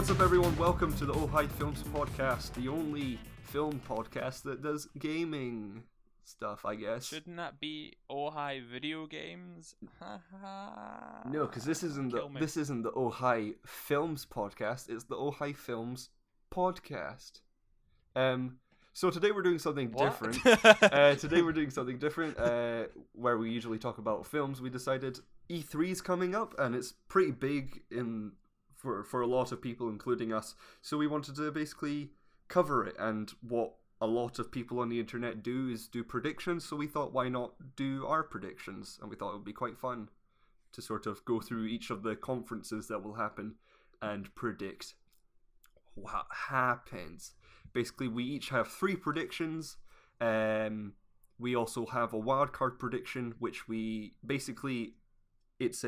What's up, everyone? Welcome to the Oh Hi Films podcast, the only film podcast that does gaming stuff, I guess. Shouldn't that be Oh Hi Video Games? No, because this isn't the Oh Hi Films podcast. It's the Oh Hi Films podcast. So today we're doing something different. Where we usually talk about films. We decided E3's coming up, and it's pretty big for a lot of people, including us. So we wanted to basically cover it, and what a lot of people on the internet do is do predictions. So we thought, why not do our predictions? And we thought it would be quite fun to sort of go through each of the conferences that will happen and predict what happens. Basically, we each have 3 predictions. We also have a wildcard prediction, which it's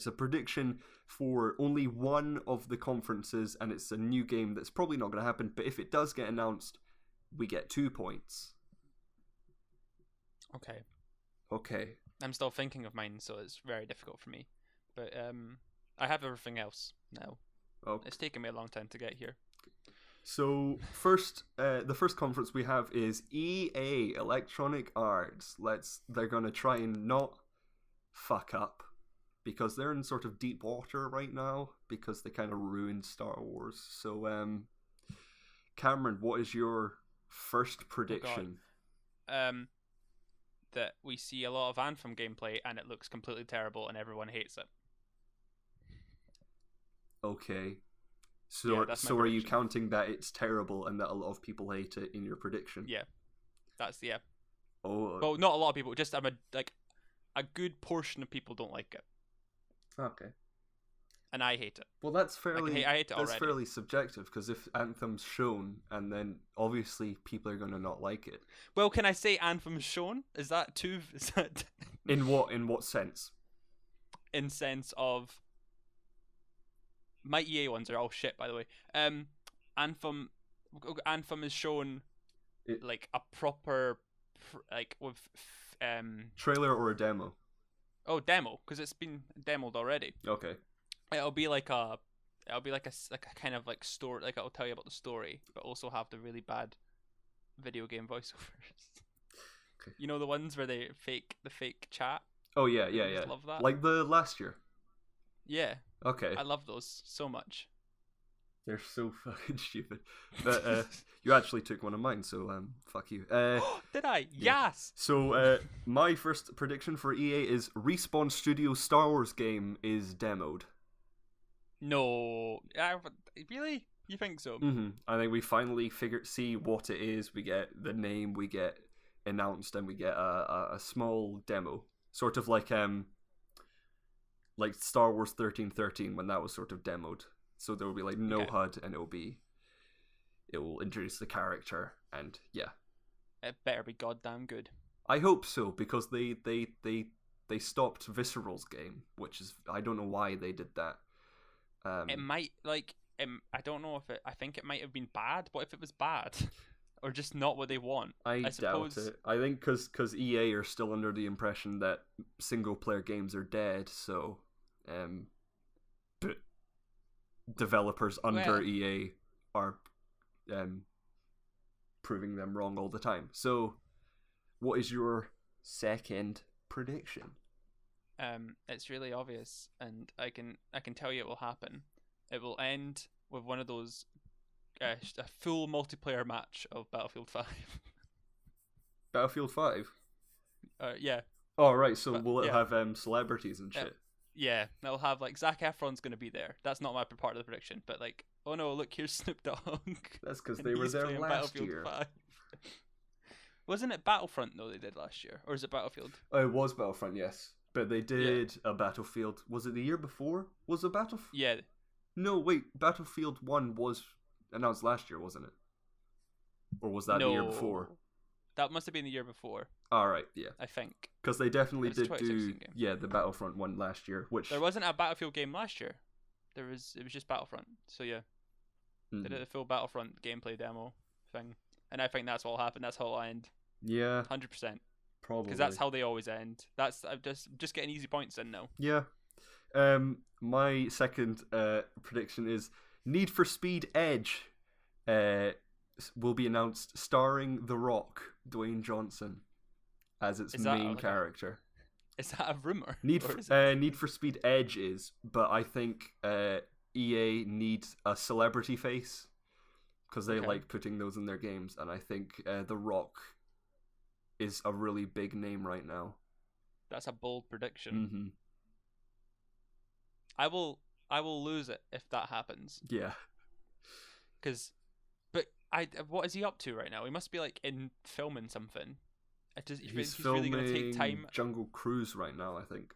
a prediction for only one of the conferences, and it's a new game that's probably not going to happen. But if it does get announced, we get 2 points. Okay. I'm still thinking of mine, so it's very difficult for me. But I have everything else now. Okay. It's taken me a long time to get here. So the first conference we have is EA, Electronic Arts. They're gonna try and not fuck up, because they're in sort of deep water right now because they kind of ruined Star Wars. So Cameron, what is your first prediction? That we see a lot of Anthem gameplay and it looks completely terrible and everyone hates it. Okay. So are you counting that it's terrible and that a lot of people hate it in your prediction? Yeah. Yeah. Oh. Well, not a lot of people, just a good portion of people don't like it. Okay. And I hate it. Well, that's fairly I hate it already. fairly subjective, because if Anthem's shown, and then obviously people are going to not like it. Well, can I say Anthem's shown? Is that too... In what sense? In sense of... My EA ones are all shit, by the way. Anthem is shown like a proper, like with trailer or a demo. Oh, demo, because it's been demoed already. Okay. It'll be like a kind of like story, like it'll tell you about the story, but also have the really bad video game voiceovers. Okay. You know, the ones where the fake chat. Oh yeah. I love that. Like the last year. Yeah. Okay. I love those so much. They're so fucking stupid. But you actually took one of mine, so fuck you. Did I? Yeah. Yes! So my first prediction for EA is Respawn Studios' Star Wars game is demoed. No. Really? You think so? Mm-hmm. I think we finally see what it is. We get the name, we get announced, and we get a small demo. Sort of like Star Wars 1313 when that was sort of demoed. So there will be like no HUD, and it will introduce the character, and yeah. It better be goddamn good. I hope so, because they stopped Visceral's game, which is, I don't know why they did that. It might I don't know if I think it might have been bad. What if it was bad? Or just not what they want? I doubt it. I think because EA are still under the impression that single player games are dead, so but developers under EA are proving them wrong all the time. So what is your second prediction? It's really obvious, and I can tell you it will happen. It will end with one of those a full multiplayer match of Battlefield 5. Battlefield 5? Yeah. Oh, right, so will it have celebrities and shit? Yeah, it'll have, like, Zac Efron's going to be there. That's not my part of the prediction, but, like, oh no, look, here's Snoop Dogg. That's because they were there last year. 5. Wasn't it Battlefront, though, they did last year? Or is it Battlefield? Oh, it was Battlefront, yes. But they did a Battlefield. Was it the year before? Was it Battlefield? Yeah. No, wait, Battlefield 1 was announced last year, wasn't it? Or was that the year before? That must have been the year before. All right, yeah. I think. Because they definitely did do the Battlefront one last year, which... There wasn't a Battlefield game last year. It was just Battlefront. So yeah. They did a full Battlefront gameplay demo thing. And I think that's what will happen. That's how it'll end. Yeah. 100%. Probably. Because that's how they always end. I'm just getting easy points in now. Yeah. my second prediction is Need for Speed Edge will be announced starring The Rock, Dwayne Johnson, as its main character. Is that a rumor? Need for Speed Edge is, but I think EA needs a celebrity face because they like putting those in their games, and I think The Rock is a really big name right now. That's a bold prediction. Mm-hmm. I will lose it if that happens. Yeah. What is he up to right now? He must be like in filming something. He's filming really going to take time. Jungle Cruise right now, I think.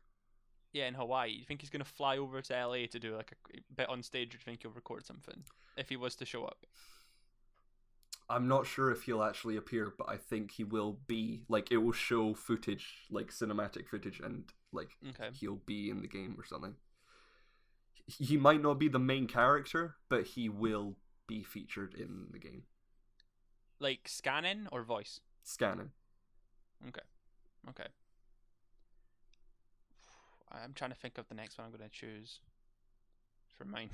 Yeah, in Hawaii. You think he's going to fly over to LA to do like a bit on stage, or do you think he'll record something if he was to show up? I'm not sure if he'll actually appear, but I think he will be. Like, it will show footage, like cinematic footage, and like he'll be in the game or something. He might not be the main character, but he will be featured in the game. Like scanning or voice? Scanning. Okay. I'm trying to think of the next one I'm going to choose for mine.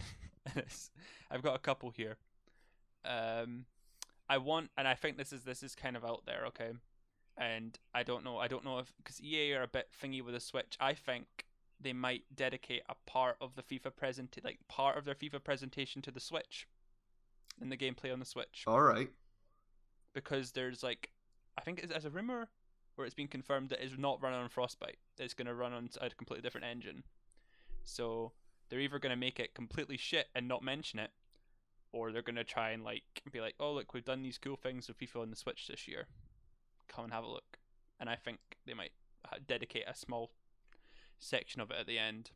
I've got a couple here. I think this is kind of out there, okay? And I don't know if, because EA are a bit thingy with the Switch, I think they might dedicate a part of the part of their FIFA presentation to the Switch, in the gameplay on the Switch. All right. Because there's I think it's as a rumor, or it's been confirmed that it's not running on Frostbite. It's going to run on a completely different engine. So they're either going to make it completely shit and not mention it, or they're going to try and be like, oh look, we've done these cool things with FIFA on the Switch this year. Come and have a look. And I think they might dedicate a small section of it at the end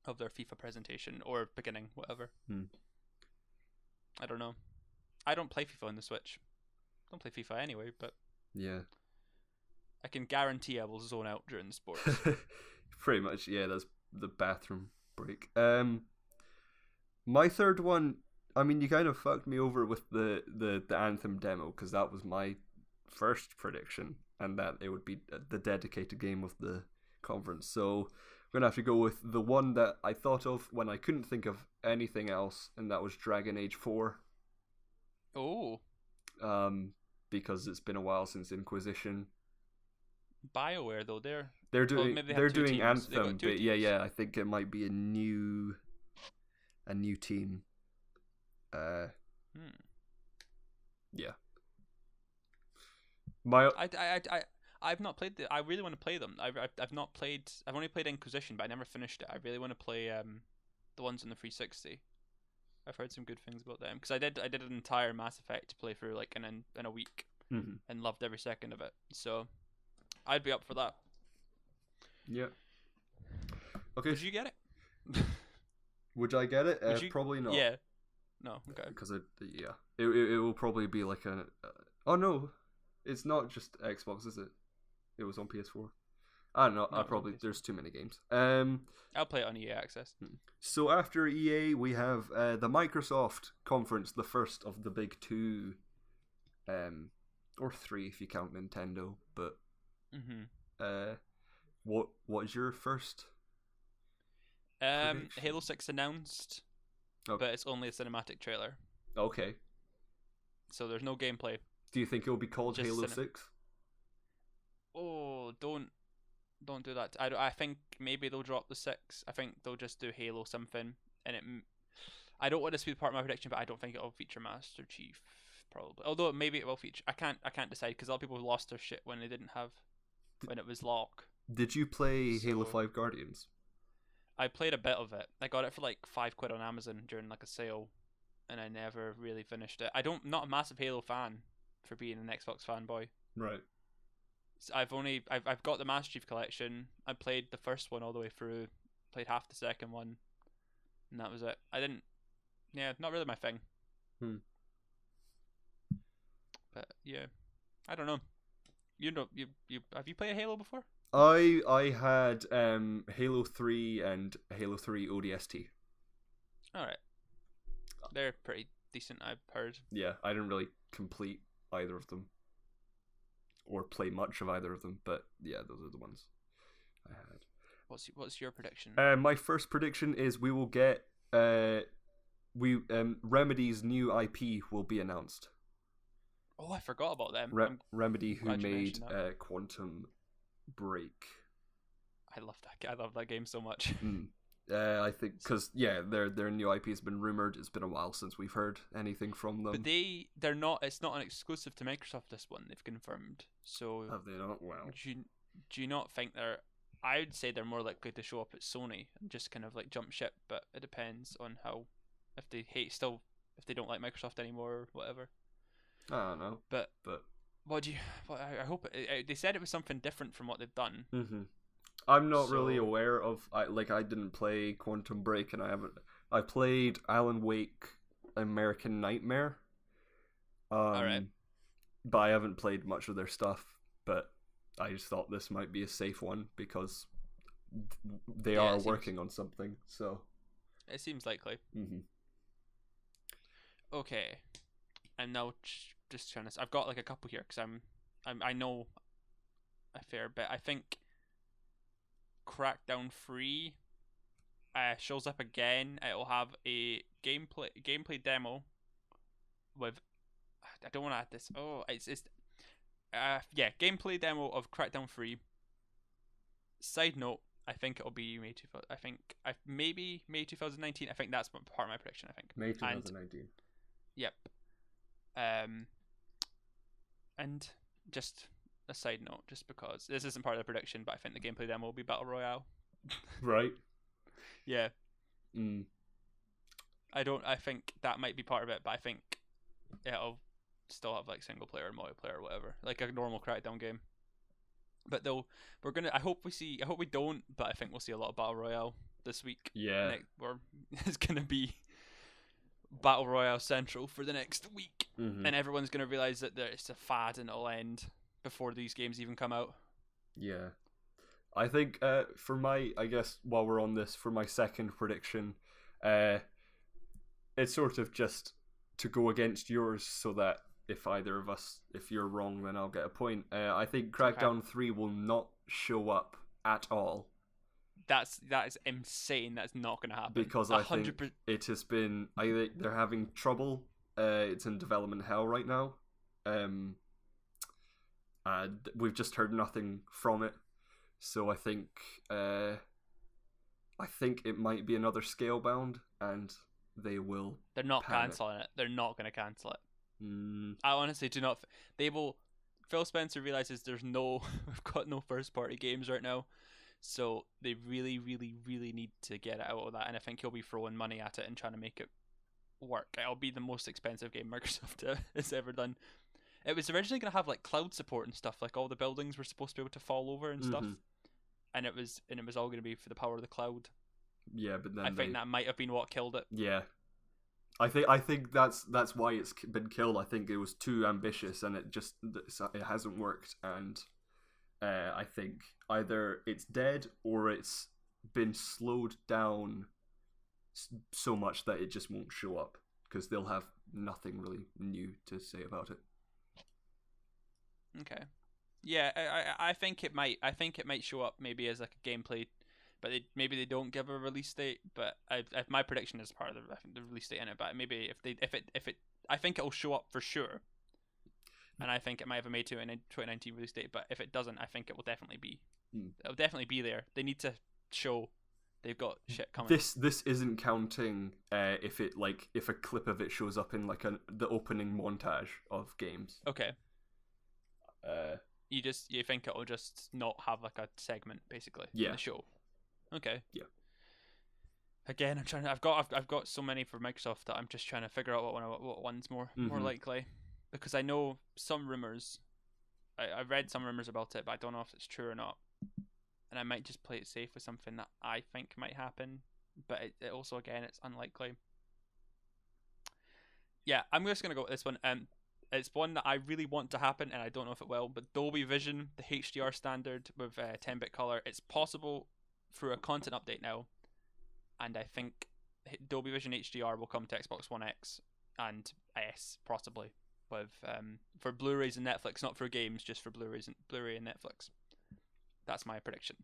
of their FIFA presentation, or beginning, whatever. I don't know. I don't play FIFA on the Switch. Don't play FIFA anyway, but yeah, I can guarantee I will zone out during the sports. Pretty much, yeah. That's the bathroom break. My third one. I mean, you kind of fucked me over with the Anthem demo, because that was my first prediction, and that it would be the dedicated game of the conference. So we're gonna have to go with the one that I thought of when I couldn't think of anything else, and that was Dragon Age 4. Oh. Because it's been a while since Inquisition. BioWare though, they're doing Anthem, but teams. yeah, I think it might be a new team. Yeah. I've not played I really want to play them. I've not played. I've only played Inquisition, but I never finished it. I really want to play the ones on the 360. I've heard some good things about them, because I did an entire Mass Effect to play through in a week, and loved every second of it. So I'd be up for that. Yeah. Okay. Would you get it? Would I get it? Probably not. Yeah. No. Okay. Because it will probably be like a. Oh no, it's not just Xbox, is it? It was on PS4. I don't know. There's too many games. I'll play it on EA Access. So after EA, we have the Microsoft conference, the first of the big two, or three if you count Nintendo. But what is your first? Halo 6 announced, but it's only a cinematic trailer. Okay. So there's no gameplay. Do you think it'll be called Halo 6? Oh, don't do that. I think maybe they'll drop the 6. I think they'll just do Halo something, and I don't want this to be part of my prediction, but I don't think it'll feature Master Chief, probably. Although maybe it will feature. I can't decide, because a lot of people lost their shit when when it was Locke. Did you play Halo 5 Guardians? I played a bit of it. I got it for like £5 on Amazon during a sale, and I never really finished it. Not a massive Halo fan for being an Xbox fanboy. Right. So I've got the Master Chief Collection. I played the first one all the way through, played half the second one, and that was it. Not really my thing. But yeah, I don't know. You have you played a Halo before? I had Halo 3 and Halo 3 ODST. Alright. They're pretty decent, I've heard. Yeah, I didn't really complete either of them, or play much of either of them, but yeah, those are the ones I What's your prediction? My first prediction is we will get Remedy's new IP will be announced. Oh, I forgot about them. Remedy, who made that. Quantum Break. I love that game so much. I think because their new IP has been rumored. It's been a while since we've heard anything from them. But they're not. It's not an exclusive to Microsoft. This one they've confirmed. So have they not? Wow. Do you not think they're? I would say they're more likely to show up at Sony and just kind of like jump ship. But it depends on how, if they don't like Microsoft anymore or whatever. I don't know. But I hope they said it was something different from what they've done. Mm-hmm. I'm not really aware of. I didn't play Quantum Break, and I played Alan Wake, American Nightmare. Alright. But I haven't played much of their stuff. But I just thought this might be a safe one because they are working on something. So it seems likely. Mm-hmm. Okay, and now just trying to. I've got like a couple here because I know a fair bit. I think Crackdown 3 shows up again. It'll have a gameplay demo with. I don't want to add this. Oh, it's gameplay demo of Crackdown 3. Side note, I think it'll be May 2000. I think maybe May 2019. I think that's part of my prediction. I think May 2019. Yep. And just a side note, just because this isn't part of the prediction, but I think the gameplay demo will be Battle Royale. Right. Yeah. Mm. I think that might be part of it, but I think it'll still have like single player and multiplayer or whatever, like a normal Crackdown game. But I hope we don't, but I think we'll see a lot of Battle Royale this week. Yeah. It's gonna be Battle Royale Central for the next week, mm-hmm. and everyone's gonna realize that it's a fad and it'll end before these games even come out. Yeah. I think I guess while we're on this, for my second prediction, it's sort of just to go against yours so that if you're wrong, then I'll get a point. I think Crackdown 3 will not show up at all. That is insane. That's not going to happen. Because I think it has been... they're having trouble. It's in development hell right now. And we've just heard nothing from it. So I think it might be another Scalebound, and they will... They're not cancelling it. They're not going to cancel it. I honestly do not. They will. Phil Spencer realizes we've got no first party games right now, so they really, really, really need to get it out of that. And I think he'll be throwing money at it and trying to make it work. It'll be the most expensive game Microsoft has ever done. It was originally going to have like cloud support and stuff, like all the buildings were supposed to be able to fall over and stuff, and it was all going to be for the power of the cloud. Yeah, but then I think that might have been what killed it. Yeah. I think that's why it's been killed. I think it was too ambitious, and it hasn't worked. And I think either it's dead or it's been slowed down so much that it just won't show up because they'll have nothing really new to say about it. Okay, yeah, I think it might. I think it might show up maybe as like a gameplay. But maybe they don't give a release date. But my prediction is part of the release date in it. But maybe if it, I think it'll show up for sure. And I think it might have a May 2019 release date. But if it doesn't, I think it will definitely be. It'll definitely be there. They need to show they've got shit coming. This isn't counting if a clip of it shows up in like the opening montage of games. Okay. You think it'll just not have like a segment basically in the show. Okay. Yeah. Again, I've got so many for Microsoft that I'm just trying to figure out what one's more likely, because I know some rumors. I read some rumors about it, but I don't know if it's true or not. And I might just play it safe with something that I think might happen, but it also again it's unlikely. Yeah, I'm just gonna go with this one. It's one that I really want to happen, and I don't know if it will. But Dolby Vision, the HDR standard with 10-bit color, it's possible through a content update now, and I think Dolby Vision HDR will come to Xbox One X and S possibly with for Blu-rays and Netflix, not for games, just for Blu-ray and Netflix. That's my prediction.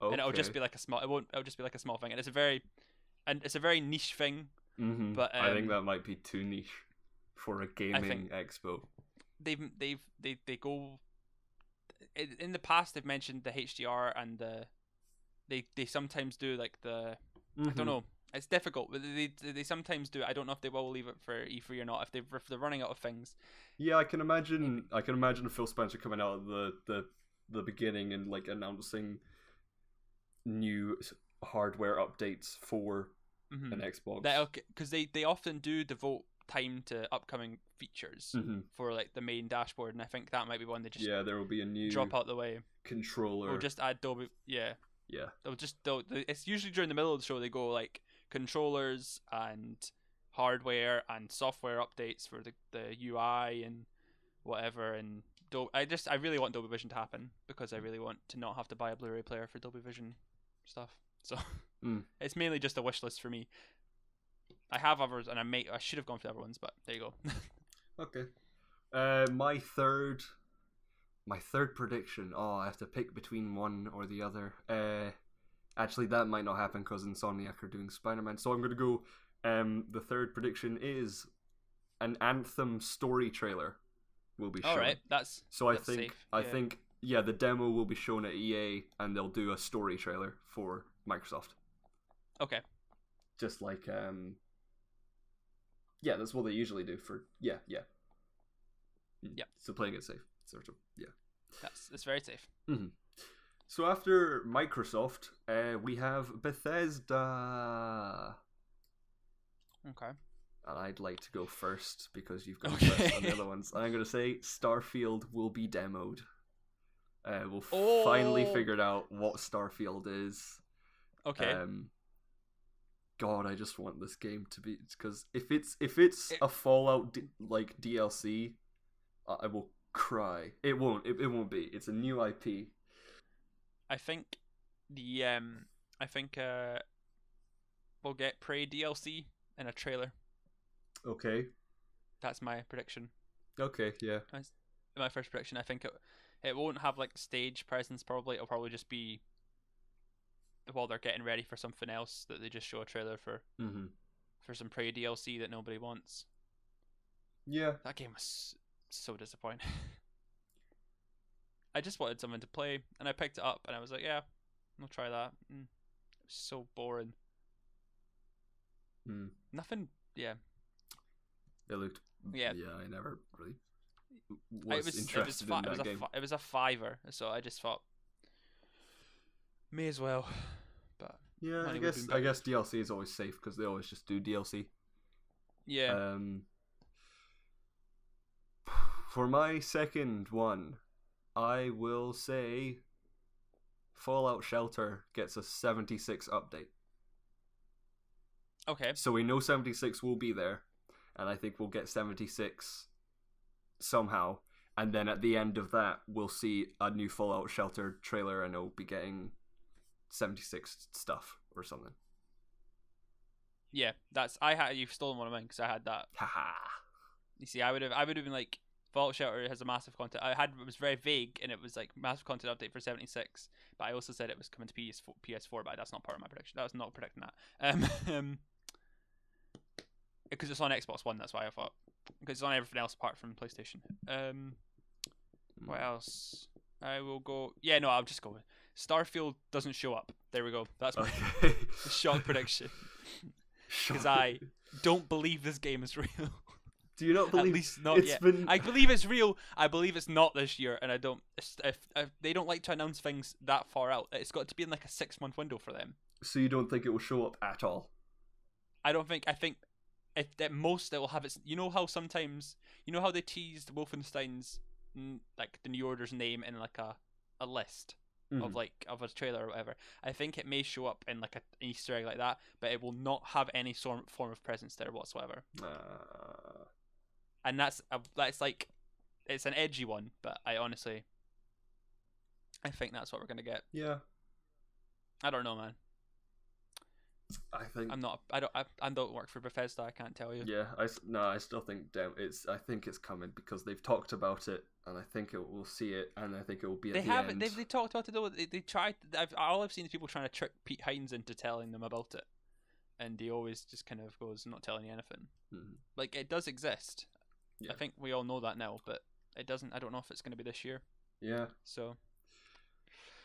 and it'll just Okay. be like a small. It'll just be like a small thing, and it's a very niche thing. But I think that might be too niche for a gaming expo. they go in the past. They've mentioned the HDR and they sometimes do like the I don't know. It's difficult, but they sometimes do it. I don't know if they will leave it for E3 or not. If they're running out of things. Yeah, I can imagine. I can imagine Phil Spencer coming out of the beginning and like announcing new hardware updates for an Xbox. Because they often do devote time to upcoming features for like the main dashboard, and I think that might be one they just there will be a new drop out the way controller. Or just add Dolby. Yeah. It's usually during the middle of the show they go like controllers and hardware and software updates for the UI and whatever, and I really want Dolby Vision to happen because I really want to not have to buy a Blu-ray player for Dolby Vision stuff. So it's mainly just a wish list for me. I have others, and I should have gone for the other ones, but there you go. Okay. My third prediction. Oh, I have to pick between one or the other. Actually, that might not happen because Insomniac are doing Spider-Man. So I'm going to go. The third prediction is an Anthem story trailer will be shown. All right, that's safe. I think the demo will be shown at EA, and they'll do a story trailer for Microsoft. Okay. Just like that's what they usually do for yeah. So playing it safe, sort of. Yeah. It's very safe. So after Microsoft, we have Bethesda. Okay. And I'd like to go first because you've gone first on the other ones. I'm going to say Starfield will be demoed. We'll finally figure out what Starfield is. Okay. God, I just want this game to be, because if it's a Fallout DLC, I will cry. It won't. It won't be. It's a new IP. I think we'll get Prey DLC in a trailer. Okay. That's my prediction. Okay, yeah. My first prediction. I think it won't have like stage presence. Probably it'll probably just be while they're getting ready for something else that they just show a trailer for some Prey DLC that nobody wants. Yeah. That game was so disappointing. I just wanted something to play, and I picked it up, and I was like, yeah, I'll try that. It was so boring. Nothing, yeah. It looked, yeah, I never really was interested in that game. It was a $5, so I just thought, may as well. But yeah, I guess DLC is always safe because they always just do DLC. Yeah. For my second one, I will say Fallout Shelter gets a 76 update. Okay. So we know 76 will be there, and I think we'll get 76 somehow. And then at the end of that, we'll see a new Fallout Shelter trailer, and it'll be getting 76 stuff or something. Yeah, you've stolen one of mine because I had that. Haha. You see, I would have been like, Fallout Shelter has a massive content. It was very vague, and it was like massive content update for 76. But I also said it was coming to PS4, but that's not part of my prediction. That was not predicting that. Because it's on Xbox One, that's why I thought. Because it's on everything else apart from PlayStation. What else? I will go. Yeah, no, I'll just go with Starfield doesn't show up. There we go. That's my shock prediction. Because I don't believe this game is real. Do you not believe? At least not yet. I believe it's real. I believe it's not this year, and I don't. If they don't like to announce things that far out, it's got to be in like a 6-month window for them. So you don't think it will show up at all? I don't think. I think if at most it will have its. You know how sometimes they teased Wolfenstein's like the New Order's name in like a list of a trailer or whatever. I think it may show up in like an Easter egg like that, but it will not have any form of presence there whatsoever. And that's like, it's an edgy one, but I think that's what we're gonna get. Yeah. I don't know, man. I think. I'm not. I don't work for Bethesda. I can't tell you. Yeah, I still think I think it's coming because they've talked about it, and I think we'll see it, and I think it will be at the end. They talked about it though. They tried. All I've seen is people trying to trick Pete Hines into telling them about it, and he always just kind of goes, "Not telling you anything." Mm-hmm. Like, it does exist. Yeah. I think we all know that now, but it doesn't. I don't know if it's going to be this year. Yeah. So,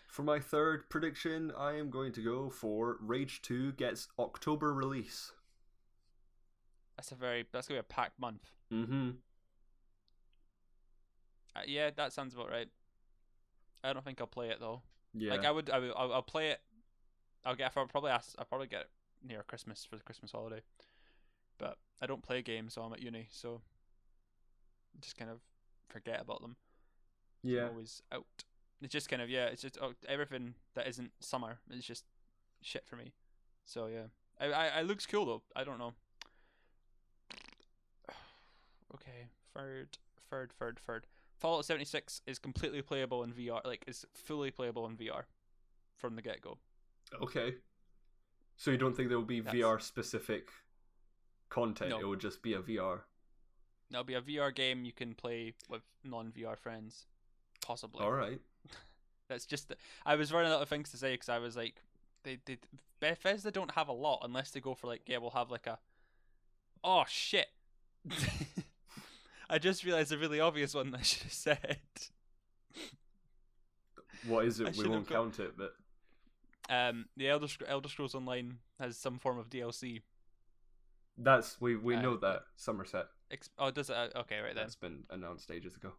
for my third prediction, I am going to go for Rage 2 gets October release. that's gonna be a packed month. Mm-hmm. Yeah, that sounds about right. I don't think I'll play it though. Yeah. Like I'll play it. I'll probably get it near Christmas for the Christmas holiday. But I don't play games, so I'm at uni, so I just kind of forget about them. Yeah. I'm always out. It's just kind of it's just everything that isn't summer is just shit for me. So yeah, I looks cool though. I don't know. Okay, third. Fallout 76 is completely playable in VR. Like, is fully playable in VR from the get go. Okay. So you don't think there will be VR specific content? No. It will just be a VR. It'll be a VR game you can play with non-VR friends, possibly. All right. That's just. I was running out of things to say because I was like, they Bethesda don't have a lot unless they go for like, we'll have like a. Oh shit! I just realized a really obvious one I should have said. What is it? We won't count it, but. The Elder Scrolls Online has some form of DLC. That's we know that Somerset. Does it? Okay, right then. That's been announced ages ago.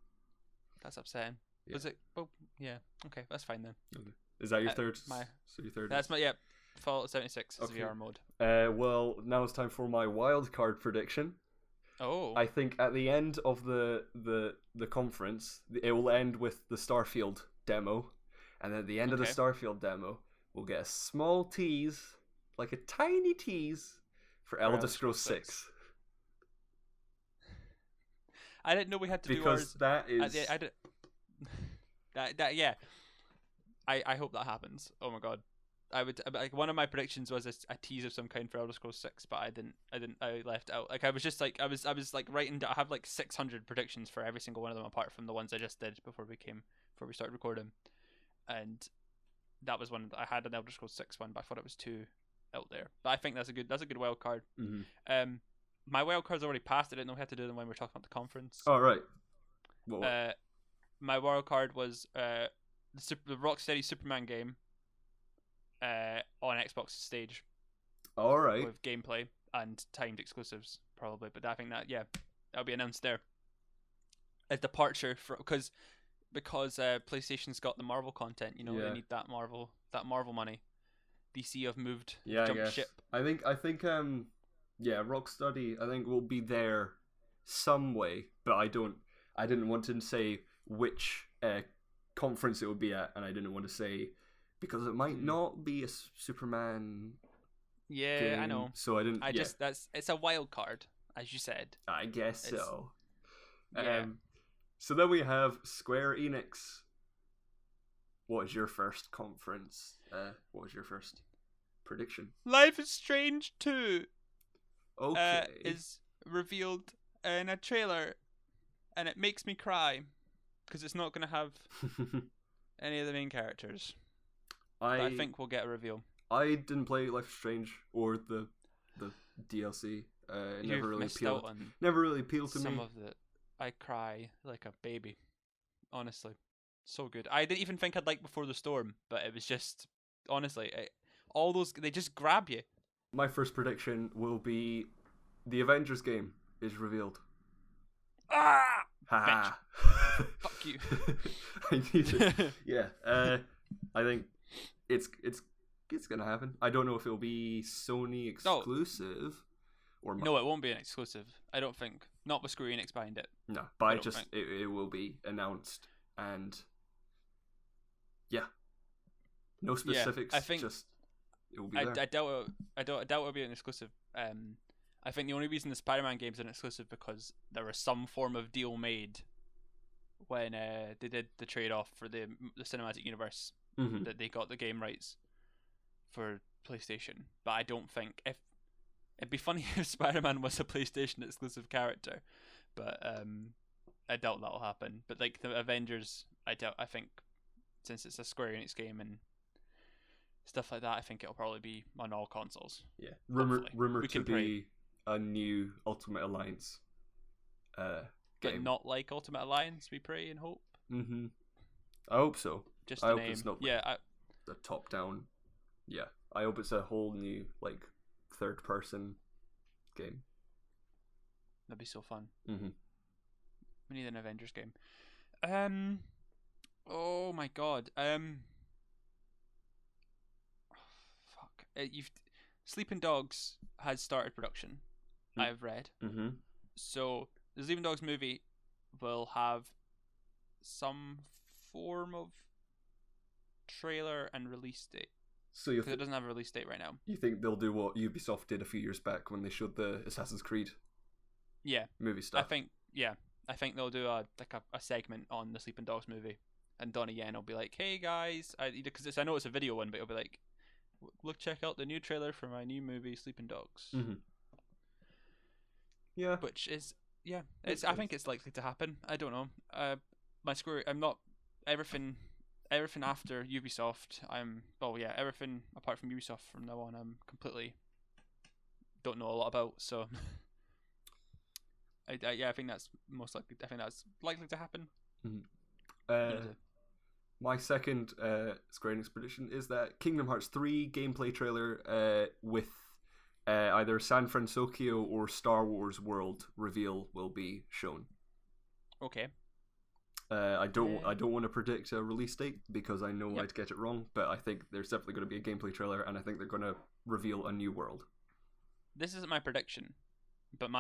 That's upsetting. Yeah. Was it? Oh, yeah. Okay, that's fine then. Okay. Is that your third? So your third. That's Fallout 76 is VR mode. Well, now it's time for my wild card prediction. Oh. I think at the end of the conference, it will end with the Starfield demo, and at the end of the Starfield demo, we'll get a small tease, like a tiny tease, for Elder Scrolls 6. I didn't know we had to do because ours. that is. I did. I hope that happens. Oh my god. I would like one of my predictions was a tease of some kind for Elder Scrolls 6, but I left out. Like I was writing down. I have like 600 predictions for every single one of them apart from the ones I just did before we started recording, and that was one. I had an Elder Scrolls 6 one, but I thought it was too out there. But I think that's a good wild card. Mm-hmm. My wild card's already passed. I didn't know we had to do them when we were talking about the conference. Oh right. What? My wild card was the Rocksteady Superman game. On Xbox stage. All right. With gameplay and timed exclusives, probably. But I think that'll be announced there. A departure because PlayStation's got the Marvel content. They need that Marvel money. DC have moved, jumped ship. I think Rocksteady I think will be there some way, but I didn't want to say which conference it would be at, and I didn't want to say because it might not be a Superman game, I know. So I didn't. It's a wild card, as you said. I guess so. Yeah. So then we have Square Enix. What is your first conference? What was your first prediction? Life is Strange 2 is revealed in a trailer, and it makes me cry because it's not going to have any of the main characters. I think we'll get a reveal. I didn't play Life is Strange or the DLC. It never really appealed. Never really appealed to me. Some of I cry like a baby. Honestly, so good. I didn't even think I'd like Before the Storm, but it was just honestly, all those they just grab you. My first prediction will be the Avengers game is revealed. Ah! Ha! Fuck you. I need it. Yeah. I think it's gonna happen. I don't know if it'll be Sony exclusive or no, it won't be an exclusive. I don't think. Not with Square Enix behind it. No, but it will be announced, and no specifics. I think just it will be there. I doubt it'll be an exclusive. I think the only reason the Spider-Man game's an exclusive because there was some form of deal made when they did the trade-off for the cinematic universe, that they got the game rights for PlayStation, but I don't think if it'd be funny if Spider-Man was a PlayStation exclusive character, but I doubt that'll happen. But like the Avengers, I think since it's a Square Enix game and stuff like that, I think it'll probably be on all consoles. Yeah, rumored to be a new Ultimate Alliance But game. not like Ultimate Alliance, we pray and hope. Mm-hmm. I hope so. Just I the hope name. it's not the top down. Yeah, I hope it's a whole new like third person game. That'd be so fun. Mm-hmm. We need an Avengers game. Oh my god. Fuck. Sleeping Dogs has started production. I've read. Mm-hmm. So the Sleeping Dogs movie will have some form of trailer and release date. So because it doesn't have a release date right now. You think they'll do what Ubisoft did a few years back when they showed the Assassin's Creed movie stuff? I think they'll do a segment on the Sleeping Dogs movie, and Donnie Yen will be like, "Hey guys," because I know it's a video one, but it'll be like, "Look, check out the new trailer for my new movie, Sleeping Dogs." Mm-hmm. Yeah, which is I think it's likely to happen. I don't know. I'm not everything after Ubisoft. Everything apart from Ubisoft from now on, I'm completely don't know a lot about. So. I think that's most likely. I think that's likely to happen. Mm-hmm. My second Square Enix prediction is that Kingdom Hearts 3 gameplay trailer with either San Francisco or Star Wars World reveal will be shown. Okay. I don't want to predict a release date because I know I'd get it wrong, but I think there's definitely going to be a gameplay trailer, and I think they're going to reveal a new world. This isn't my prediction. But if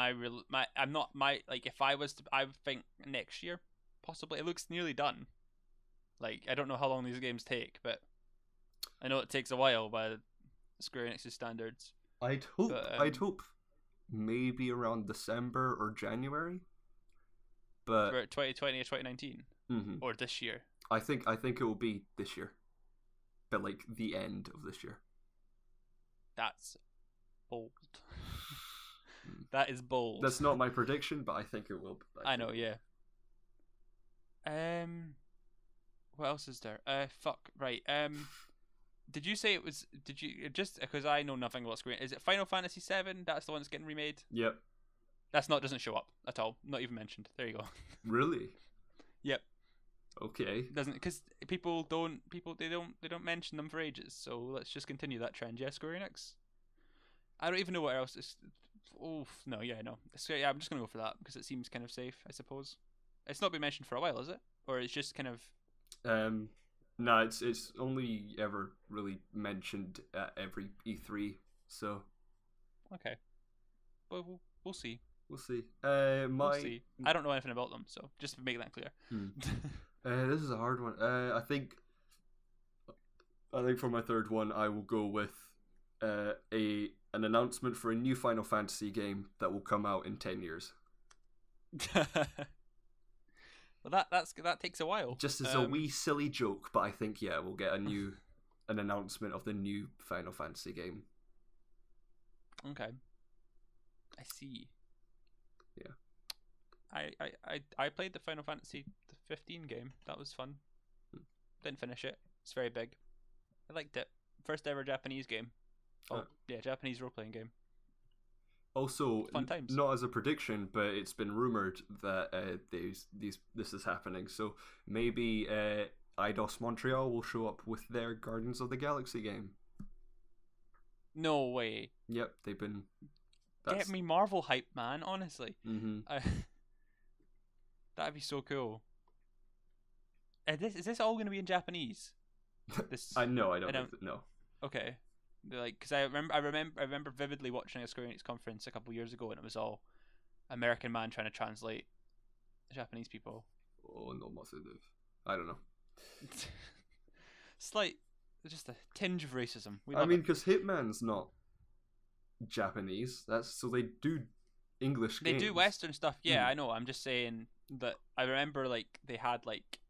I was to, I think next year, possibly. It looks nearly done. Like, I don't know how long these games take, but I know it takes a while by Square Enix's standards. I'd hope maybe around December or January. But for 2020 or 2019, or this year. I think it will be this year, but like the end of this year. That's bold. That is bold. That's not my prediction, but I think it will. I know, yeah. What else is there? Right. Did you say it was? Did you just because I know nothing about Square? Is it Final Fantasy VII? That's the one that's getting remade. Yep. Doesn't show up at all. Not even mentioned. There you go. Really? Yep. Okay. Doesn't because people don't mention them for ages. So let's just continue that trend. Yeah, Square Enix. I don't even know what else is. Oh no, yeah, no. So yeah, I'm just gonna go for that because it seems kind of safe, I suppose. It's not been mentioned for a while, is it? Or it's just kind of. No, it's only ever really mentioned at every E3. So. Okay. But we'll see. We'll see. We'll see. I don't know anything about them, so just to make that clear. This is a hard one. I think for my third one, I will go with an announcement for a new Final Fantasy game that will come out in 10 years. Well, that takes a while. Just as a wee silly joke, but I think we'll get an announcement of the new Final Fantasy game. Okay. I see. Yeah. I played the Final Fantasy 15 game. That was fun. Didn't finish it. It's very big. I liked it. First ever Japanese game. Japanese role-playing game. Also, fun times. Not as a prediction, but it's been rumored that this is happening. So maybe Eidos Montreal will show up with their Guardians of the Galaxy game. No way. Yep, they've been. Get me Marvel hype, man. Honestly, that'd be so cool. Is this all going to be in Japanese? I don't know. Okay. Because I remember vividly watching a Square Enix conference a couple years ago, and it was all American man trying to translate Japanese people. Oh no, I don't know. Just a tinge of racism. Because Hitman's not Japanese. So they do English games. They do Western stuff. Yeah, I know. I'm just saying that I remember they had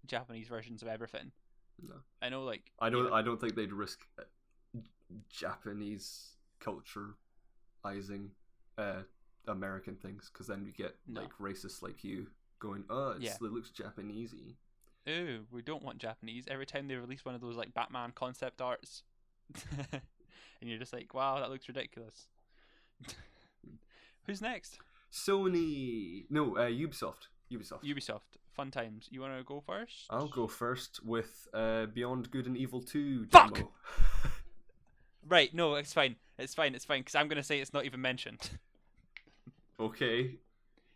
Japanese versions of everything. No, I know I don't think they'd risk Japanese cultureizing American things, because then we get like racists like you going, it looks Japanesey. Ooh, we don't want Japanese. Every time they release one of those like Batman concept arts, and you're just like, wow, that looks ridiculous. Who's next? Sony. No, Ubisoft. Fun times. You want to go first? I'll go first with Beyond Good and Evil 2 Fuck! demo. Right, no, it's fine, because I'm going to say it's not even mentioned. Okay.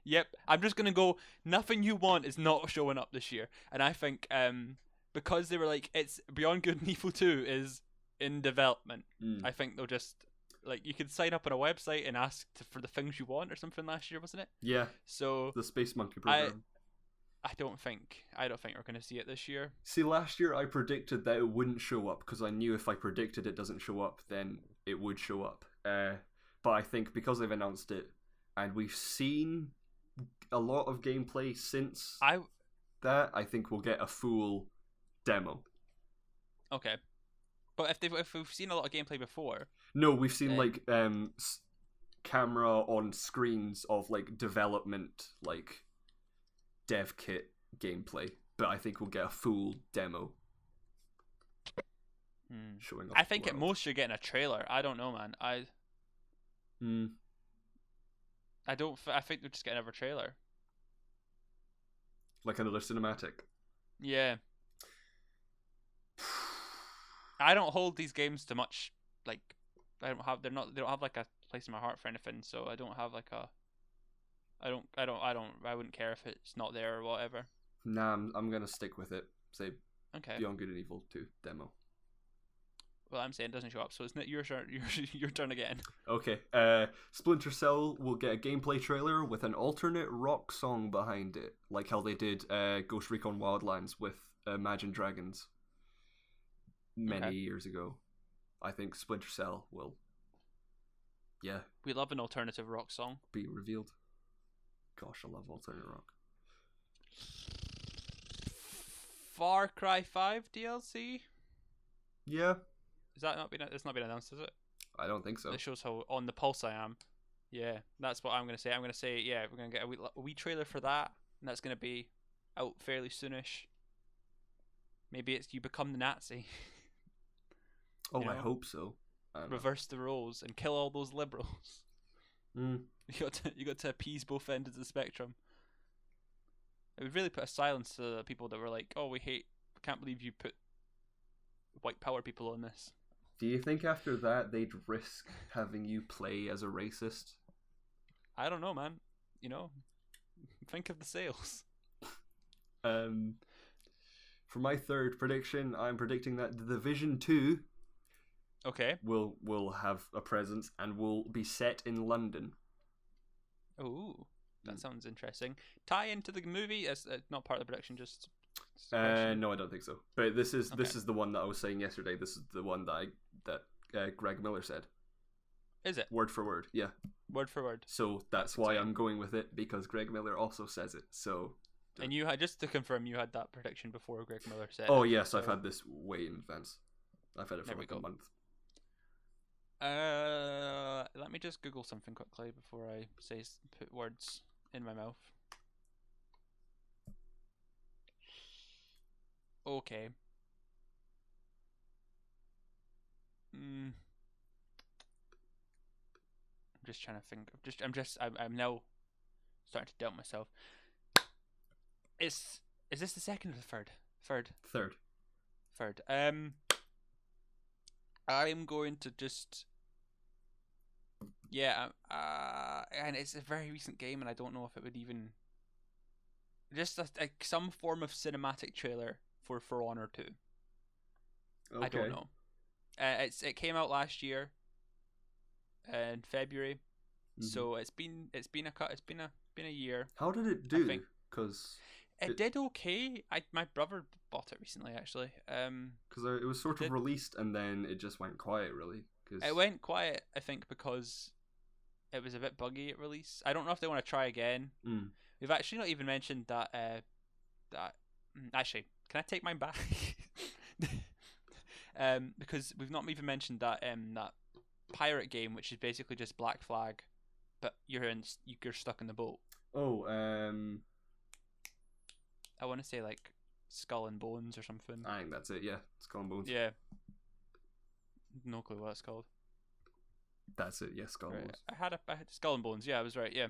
Yep, I'm just going to go, nothing you want is not showing up this year. And I think because they were like, it's Beyond Good and Evil 2 is in development, I think they'll just, like, you could sign up on a website and ask for the things you want or something last year, wasn't it? Yeah. So the Space Monkey program. I don't think we're going to see it this year. See, last year I predicted that it wouldn't show up because I knew if I predicted it doesn't show up, then it would show up. But I think because they've announced it and we've seen a lot of gameplay since that, I think we'll get a full demo. Okay, but if we've seen a lot of gameplay before, no, we've seen like camera on screens of like development, like dev kit gameplay, but I think we'll get a full demo showing off. I think at most you're getting a trailer. I don't know, man. I think they're just getting another trailer, like another cinematic. Yeah. I don't hold these games to much. Like, they don't have like a place in my heart for anything. So I don't have like a. I wouldn't care if it's not there or whatever. Nah, I'm gonna stick with it. Say, okay. Beyond Good and Evil 2 demo. Well, I'm saying it doesn't show up, so it's not your turn. Your turn again. Okay. Splinter Cell will get a gameplay trailer with an alternate rock song behind it, like how they did Ghost Recon Wildlands with Imagine Dragons many years ago. I think Splinter Cell will. Yeah. We love an alternative rock song. Be revealed. Gosh, I love alternate rock. Far Cry 5 DLC? Yeah. Is that not been? It's not been announced, is it? I don't think so. It shows how on the pulse I am. Yeah, that's what I'm gonna say. I'm gonna say, yeah, we're gonna get a wee trailer for that, and that's gonna be out fairly soonish. Maybe it's you become the Nazi. Oh, I hope so. Reverse the roles and kill all those liberals. You got to appease both ends of the spectrum. It would really put a silence to the people that were like, "Oh, can't believe you put white power people on this." Do you think after that they'd risk having you play as a racist? I don't know, man. Think of the sales. For my third prediction, I'm predicting that The Division 2 will have a presence and will be set in London. Oh, that sounds interesting. Tie into the movie as not part of the production, just. No, I don't think so. But this is the one that I was saying yesterday. This is the one that Greg Miller said. Is it? Word for word, yeah. Word for word. So that's why I'm going with it, because Greg Miller also says it. So. And you had, just to confirm, you had that prediction before Greg Miller said. Oh yes, I've had this way in advance. I've had it for like a month. Let me just Google something quickly before I put words in my mouth. Okay. I'm just trying to think. I'm now starting to doubt myself. Is this the second or the third? Third. I'm going to just. Yeah. And it's a very recent game, and I don't know if it would even. Just some form of cinematic trailer for Honor 2. Okay. I don't know. It came out last year in February, so it's been a year. How did it do? Because it did okay. My brother bought it recently, actually. Because it was sort of released and then it just went quiet, really. It went quiet, I think, because it was a bit buggy at release. I don't know if they want to try again. We've actually not even mentioned that. Actually, can I take mine back? Because we've not even mentioned that that pirate game, which is basically just Black Flag, but you're stuck in the boat. Oh, I want to say like Skull and Bones or something. I think that's it. Yeah, Skull and Bones. Yeah. No clue what it's called. That's it. Yeah, Skull and Right. Bones. I had Skull and Bones. Yeah, I was right. Yeah,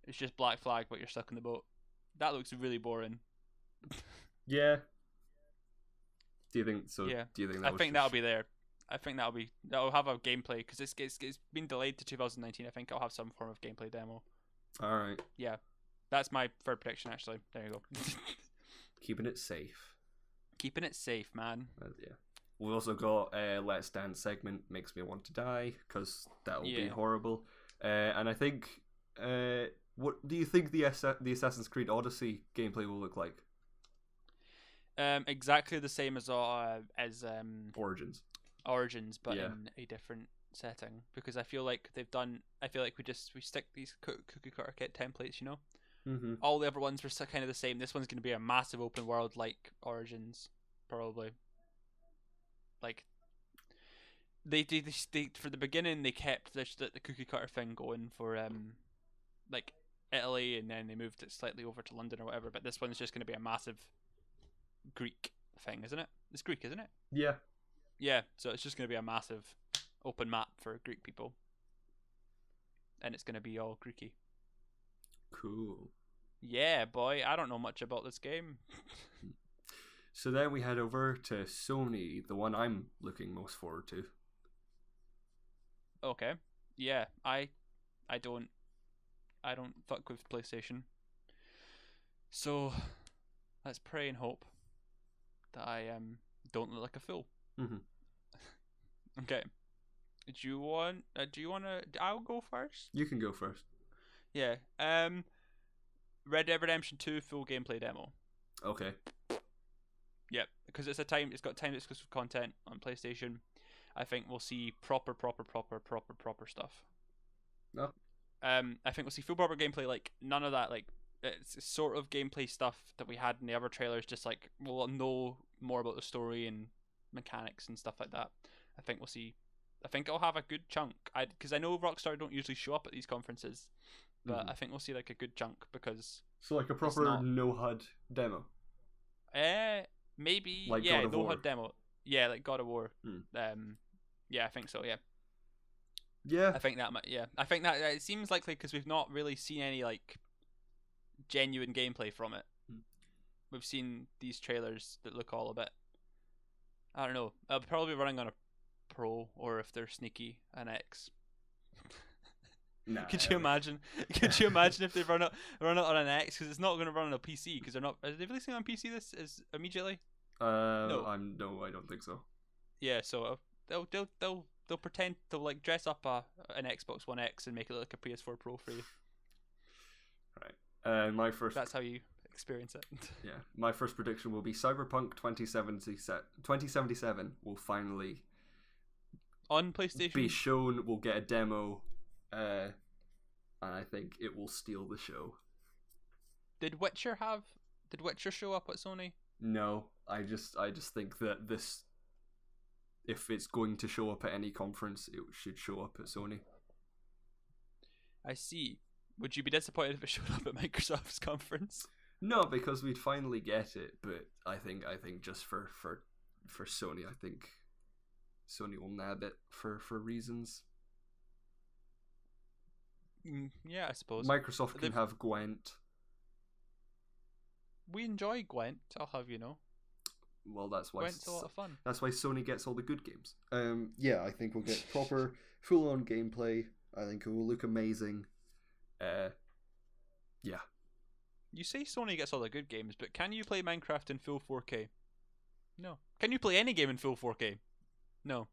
it's just Black Flag, but you're stuck in the boat. That looks really boring. Yeah. Do you think so? Yeah. Do you think I think that'll be there. I think that'll have a gameplay because it's been delayed to 2019. I think it'll have some form of gameplay demo. All right. Yeah, that's my third prediction. Actually, there you go. Keeping it safe. Keeping it safe, man. Yeah. We've also got Let's Dance segment makes me want to die because that will be horrible. And I think, what do you think the Assassin's Creed Odyssey gameplay will look like? Exactly the same as Origins. Origins, but in a different setting. Because I feel like we stick these cookie cutter kit templates, you know. Mm-hmm. All the other ones were kind of the same. This one's going to be a massive open world like Origins, probably. Like they for the beginning they kept the cookie cutter thing going for like Italy, and then they moved it slightly over to London or whatever. But this one's just going to be a massive Greek thing, isn't it? It's Greek, isn't it? Yeah. Yeah. So it's just going to be a massive open map for Greek people, and it's going to be all Greeky. Cool. Yeah, boy. I don't know much about this game. So then we head over to Sony, the one I'm looking most forward to. Okay. Yeah, I don't fuck with PlayStation. So let's pray and hope that I don't look like a fool. Mm-hmm. Okay. Do you want to I'll go first? You can go first. Yeah. Red Dead Redemption 2 full gameplay demo. Okay. Yep, because it's got time exclusive content on PlayStation. I think we'll see proper stuff. No. I think we'll see full proper gameplay, like none of that like it's sort of gameplay stuff that we had in the other trailers, just like we'll know more about the story and mechanics and stuff like that. I think it'll have a good chunk. Because I know Rockstar don't usually show up at these conferences, but I think we'll see like a good chunk because so like a proper no HUD demo. Maybe like yeah, God of no War. HUD demo. Yeah, like God of War. Yeah, I think so. Yeah. Yeah. I think that might. Yeah, I think that it seems likely because we've not really seen any like genuine gameplay from it. We've seen these trailers that look all a bit. I don't know. They'll probably be running on a Pro, or if they're sneaky, an X. Nah, Could you imagine? Could you imagine if they run it on an X? Because it's not going to run on a PC. Because they're not. Are they releasing on PC this is immediately? No, I don't think so. Yeah, so they'll pretend to like dress up an Xbox One X and make it look like a PS4 Pro for you. Right. My first. That's how you experience it. Yeah, my first prediction will be Cyberpunk 2077 will finally on PlayStation be shown. We'll get a demo, and I think it will steal the show. Did Witcher show up at Sony? No, I just think that this, if it's going to show up at any conference, it should show up at Sony. I see. Would you be disappointed if it showed up at Microsoft's conference? No, because we'd finally get it. But I think just for Sony, I think Sony will nab it for reasons. Yeah, I suppose. Microsoft can have Gwent. We enjoy Gwent, I'll have you know. Well, that's why Gwent's a lot of fun. That's why Sony gets all the good games. Yeah, I think we'll get proper, full-on gameplay. I think it will look amazing. Yeah. You say Sony gets all the good games, but can you play Minecraft in full 4K? No. Can you play any game in full 4K? No.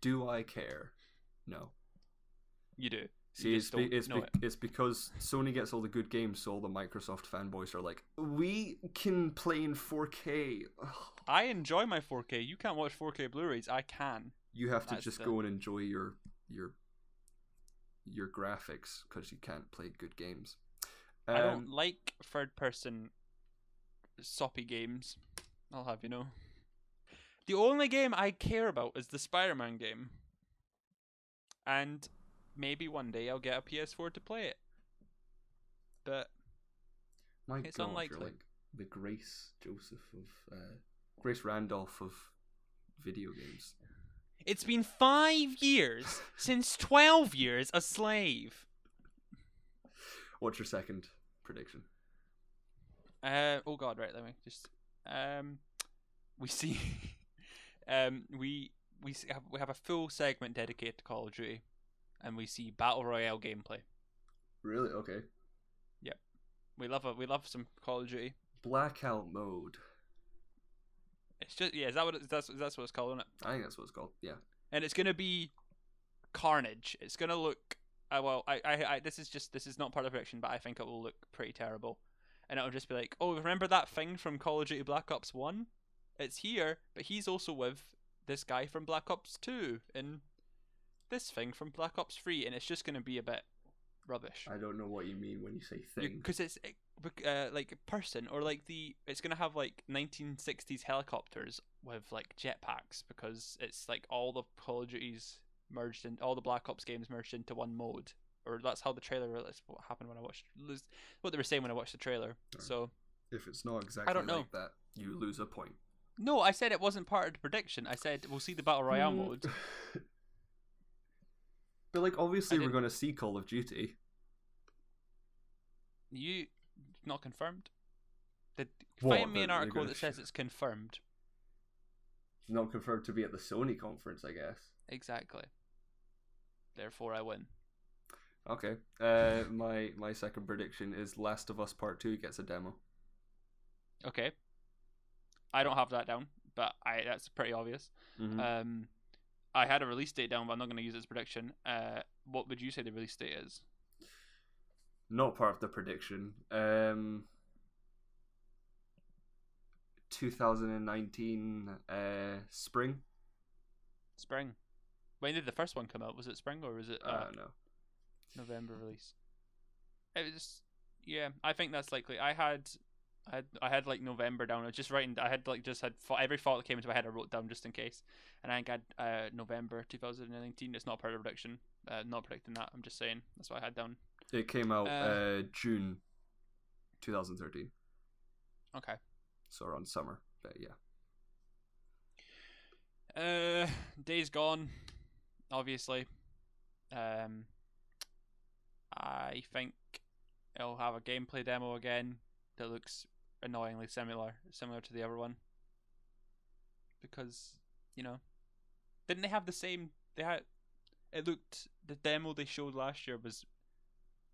Do I care? No. You do. See, it's because Sony gets all the good games, so all the Microsoft fanboys are like, we can play in 4K. I enjoy my 4K. You can't watch 4K Blu-rays. I can. You have to just go and enjoy your graphics because you can't play good games. I don't like third-person soppy games. I'll have you know. The only game I care about is the Spider-Man game. And maybe one day I'll get a PS4 to play it. But My it's God, unlikely. you're like the Grace Randolph of video games. It's been 5 years since 12 years a slave. What's your second prediction? Oh God, right. Let me just. We see. We have a full segment dedicated to Call of Duty, and we see battle royale gameplay. Really? Okay. Yep. We love some Call of Duty. Blackout mode. It's just is that what that's what it's called, isn't it? I think that's what it's called. Yeah. And it's gonna be carnage. It's gonna look. This is not part of the prediction, but I think it will look pretty terrible. And it'll just be like, oh, remember that thing from Call of Duty Black Ops 1? It's here, but he's also with this guy from Black Ops 2 and this thing from Black Ops 3, and it's just going to be a bit rubbish. I don't know what you mean when you say thing. Because it's like a person, or like it's going to have like 1960s helicopters with like jetpacks, because it's like all the Call of Duties merged in, all the Black Ops games merged into one mode. Or that's how the trailer. That's what happened when I watched. What they were saying when I watched the trailer. Right. So if it's not exactly like that, you lose a point. No, I said it wasn't part of the prediction. I said we'll see the battle royale mode. But like, obviously, we're going to see Call of Duty. You not confirmed? What, Find me an article that says it's confirmed. Not confirmed to be at the Sony conference, I guess. Exactly. Therefore, I win. Okay. My second prediction is Last of Us Part 2 gets a demo. Okay. I don't have that down, but that's pretty obvious. Mm-hmm. I had a release date down, but I'm not going to use it as prediction. What would you say the release date is? Not part of the prediction. 2019 spring. Spring. When did the first one come out? Was it spring or was it? No. November release. It was just, yeah. I think that's likely. I had like November down. I was just writing. I had like just had every thought that came into my head. I wrote down just in case. And I think I had November 2019. It's not part of the prediction. Not predicting that. I'm just saying that's what I had down. It came out June 2013. Okay. So around summer, but yeah. Days Gone, obviously. I think it'll have a gameplay demo again that looks annoyingly similar to the other one. Because, didn't they have the same? The demo they showed last year was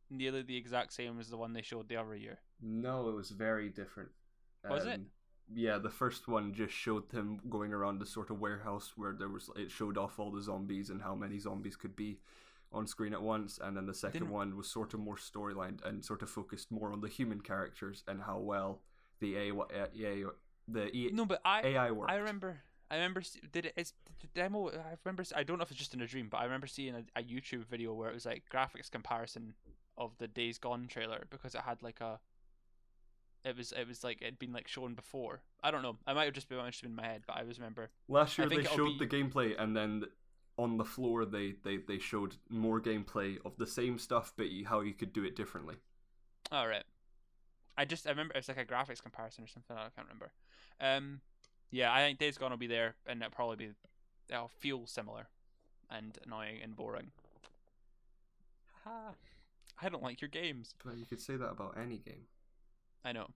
nearly the exact same as the one they showed the other year. No, it was very different. Was it? Yeah, the first one just showed them going around a sort of warehouse where it showed off all the zombies and how many zombies could be on screen at once, and then the second one was sort of more storyline and sort of focused more on the human characters and how well the AI worked. I remember. It's the demo. I remember. I don't know if it's just in a dream, but I remember seeing a YouTube video where it was like graphics comparison of the Days Gone trailer, because it had like It was like it'd been like shown before. I don't know. I might have just been in my head, but I always remember. Last year they showed the gameplay, and then on the floor they showed more gameplay of the same stuff, but how you could do it differently. All right. I remember it's like a graphics comparison or something. I can't remember. Yeah, I think Days Gone will be there, and it'll feel similar, and annoying and boring. I don't like your games. But you could say that about any game. I know.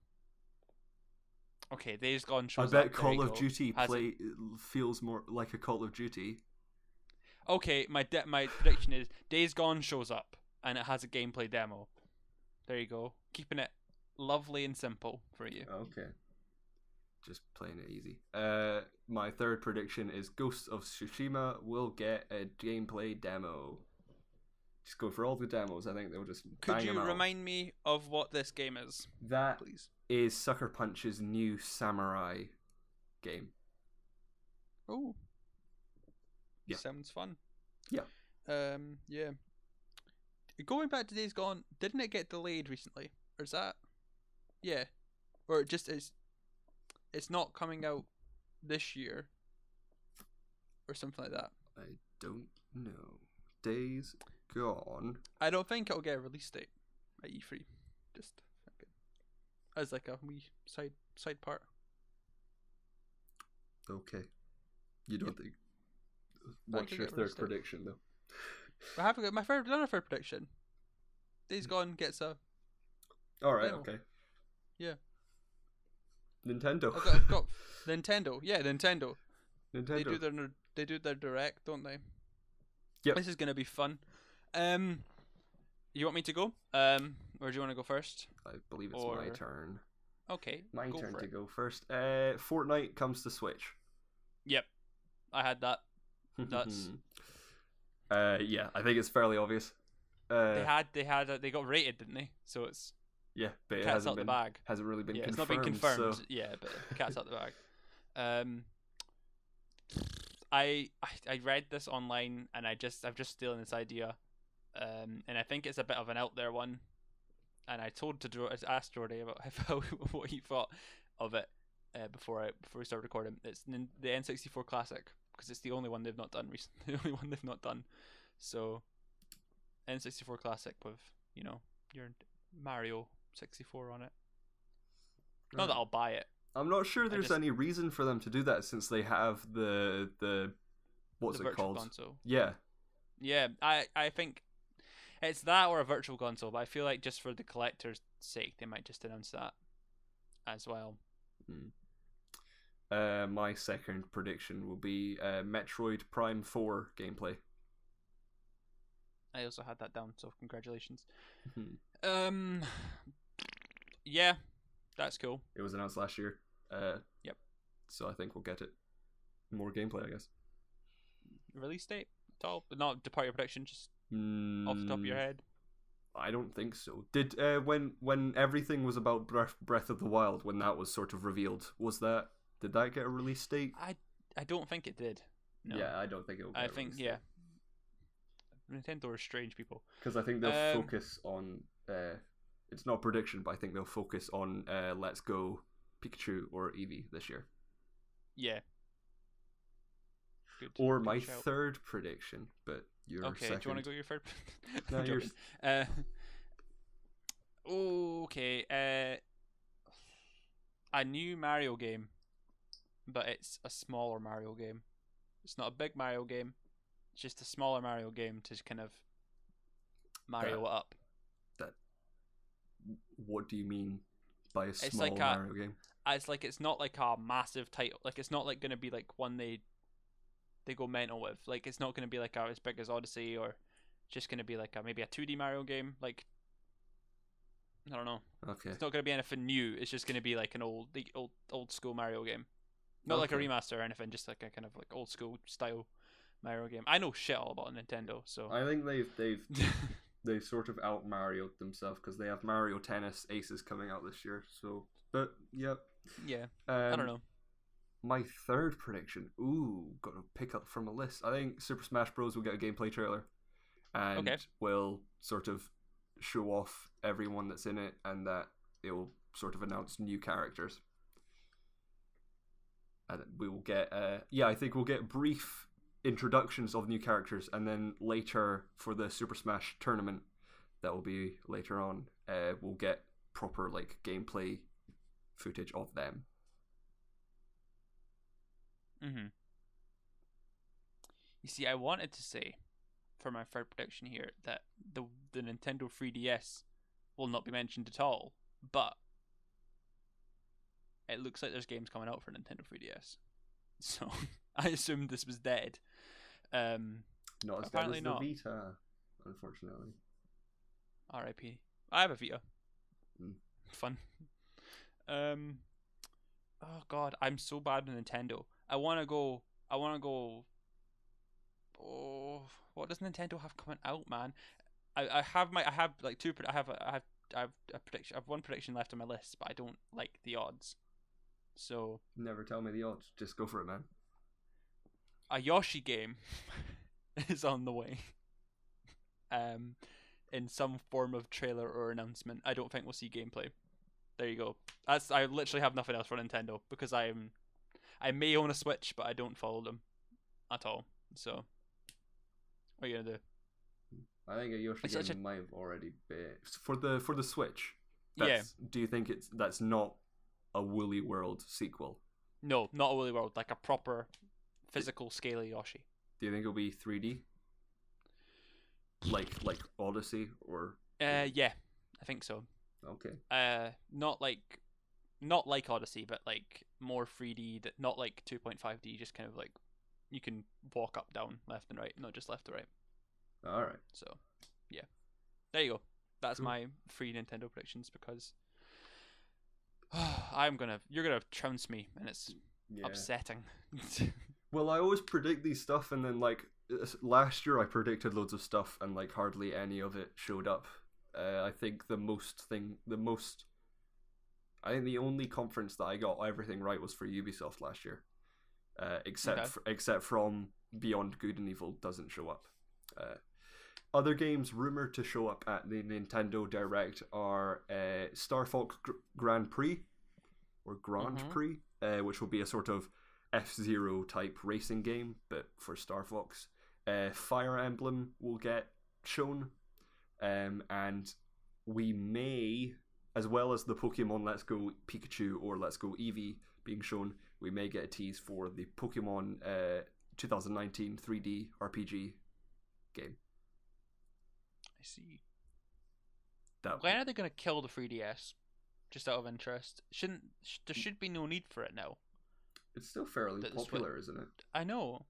Okay, Days Gone shows up. I bet Call of Duty feels more like a Call of Duty. Okay, my prediction is Days Gone shows up and it has a gameplay demo. There you go. Keeping it lovely and simple for you. Okay. Just playing it easy. My third prediction is Ghost of Tsushima will get a gameplay demo. Just go for all the demos. I think they'll just Could you remind me of what this game is? That please. Is Sucker Punch's new samurai game. Oh. Yeah. Sounds fun. Yeah. Yeah. Going back to Days Gone, didn't it get delayed recently? Or is that? Yeah. Or it just is. It's not coming out this year. or something like that. I don't know. Days Gone. I don't think it'll get a release date at E3. Just as like a wee side part. Okay. You don't think? I What's could your get third released it. prediction though? I haven't got my another third prediction. Days Gone gets a All right. demo. Okay. Yeah. Nintendo. I've got Nintendo. Yeah, Nintendo. Nintendo. They do their direct, don't they? Yep. This is gonna be fun. You want me to go? Or do you want to go first? I believe it's my turn. Okay. My turn to go first. Fortnite comes to Switch. Yep. I had that. That's yeah, I think it's fairly obvious. they got rated, didn't they? So it's yeah, but it cat's out the bag. Hasn't really been confirmed. It's not been confirmed. So... Yeah, but cat's out the bag. I read this online and I've just stealing this idea, and I think it's a bit of an out there one. And I asked Jordi about what he thought of it before we started recording. It's the N64 Classic because it's the only one they've not done recently. The only one they've not done. So N64 Classic with your Mario 64 on it. Not that I'll buy it. I'm not sure there's any reason for them to do that since they have the what's it called? Console. Yeah. Yeah, I think it's that or a virtual console, but I feel like just for the collector's sake, they might just announce that as well. My second prediction will be Metroid Prime 4 gameplay. I also had that down, so congratulations. Yeah, that's cool. It was announced last year. Yep. So I think we'll get it. More gameplay, I guess. Release date at all? Not to part your prediction, just off the top of your head. I don't think so. Did when everything was about Breath of the Wild, when that was sort of revealed, did that get a release date? I don't think it did. No. Yeah, I don't think it will. I think Nintendo are strange people. Because I think they'll focus on. It's not a prediction, but I think they'll focus on Let's Go Pikachu or Eevee this year. Yeah. Good. Or my third prediction, but your second. Okay, do you want to go your third? No, yours. Okay. A new Mario game, but it's a smaller Mario game. It's not a big Mario game. It's just a smaller Mario game to kind of Mario it up. What do you mean by a small Mario game? It's not like a massive title. Like it's not like going to be like one they go mental with. Like it's not going to be like as big as Odyssey, or just going to be like maybe a 2D Mario game. Like I don't know. Okay. It's not going to be anything new. It's just going to be like an old school Mario game. Not like a remaster or anything. Just like a kind of like old school style Mario game. I know shit all about Nintendo, so I think they've sort of out Mario'd themselves because they have Mario Tennis Aces coming out this year. So, but yeah. I don't know. My third prediction. Got to pick up from a list. I think Super Smash Bros. Will get a gameplay trailer, and will sort of show off everyone that's in it, and that it will sort of announce new characters. And we will get. I think we'll get brief introductions of new characters, and then later for the Super Smash tournament that will be later on, we'll get proper like gameplay footage of them. You see, I wanted to say for my third prediction here that the Nintendo 3DS will not be mentioned at all, but it looks like there's games coming out for Nintendo 3DS, so I assumed this was dead. Not as dead as the Vita, unfortunately. R.I.P. I have a Vita. Fun. Oh god, I'm so bad with Nintendo. I wanna go. Oh, what does Nintendo have coming out, man? I have a prediction. I have one prediction left on my list, but I don't like the odds. So never tell me the odds. Just go for it, man. A Yoshi game is on the way. In some form of trailer or announcement. I don't think we'll see gameplay. There you go. I literally have nothing else for Nintendo because I may own a Switch, but I don't follow them. at all. So, what are you gonna do? I think a Yoshi It's such game might have already been for the Switch. Yeah. Do you think that's not a Woolly World sequel? No, not a Woolly World, like a proper physical scaly Yoshi. Do you think it'll be 3D? Like Odyssey or? Yeah, I think so. Okay. Not like Odyssey, but like more 3D. That not like 2.5D. Just kind of like you can walk up, down, left, and right, not just left to right. All right. So, yeah, there you go. That's Cool. my free Nintendo predictions because you're gonna trounce me, and it's upsetting. Well, I always predict these stuff, and then like last year I predicted loads of stuff, and like hardly any of it showed up. I think the only conference that I got everything right was for Ubisoft last year, except from Beyond Good and Evil doesn't show up. Other games rumored to show up at the Nintendo Direct are Star Fox Grand Prix, or Grand Prix, which will be a sort of F-Zero type racing game, but for Star Fox. Fire Emblem will get shown, and we may, as well as the Pokemon Let's Go Pikachu or Let's Go Eevee being shown, we may get a tease for the Pokemon 2019 3D RPG game. I see. When are they going to kill the 3DS? Just out of interest, there should be no need for it now. It's still fairly popular, isn't it? I know.